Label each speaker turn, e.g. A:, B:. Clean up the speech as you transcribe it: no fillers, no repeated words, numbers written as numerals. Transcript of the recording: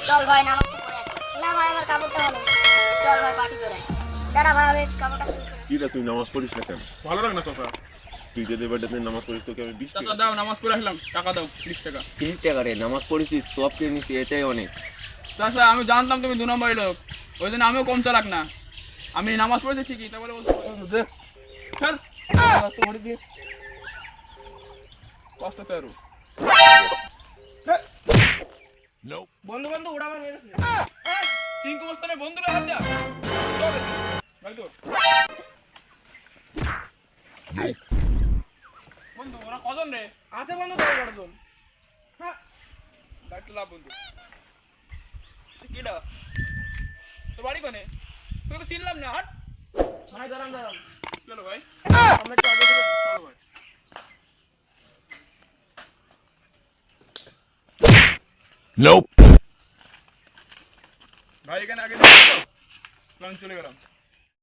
A: চল ভাই নামাজ পড়ে আসি। না ভাই আমার কাপড়টা ভালো। চল ভাই পার্টি করে আসি। দাঁড়া ভাই আমি কাপড়টা খুলে আসি।
B: কি রে তুই নামাজ পড়িস না কেন?
C: ভালো লাগে না চাচা।
B: তুই যদি বাড়িতে নামাজ পড়িস তোকে আমি 20
C: চাচা
B: টাকা
C: দাও, নামাজ পড়ে আসলাম, টাকা দাও 20 টাকা।
D: 30 টাকা রে, নামাজ পড়েছিস সব কিনে নিছি, এটাই অনেক।
C: চাচা আমি জানতাম তুমি 2 নম্বরের লোক, ওই জন্য আমিও কম চালাক না। আমি নামাজ পড়েছি ঠিকই, তা বলে বলছো কষ্ট তো আরো বন্ধু বন্ধু ওরা আমার মেরেছে। তিনকো বস্তানে বন্ধুরা হাত দেয়া ভাই তো বন্ধু ওরা কজন রে? আছে বন্ধু 10-12 জন। হ্যাঁ দায়িত্ব লাভ বন্ধু। কিডা তো বাড়ি কোনে? তুই তো চিনলাম না। হাট ভাই দাঁড়ান দাঁড়ান। চলো ভাই আমরা একটু আগে দেবেন। চলো ভাই ভাই এখানে আগে আমি চলে গেলাম।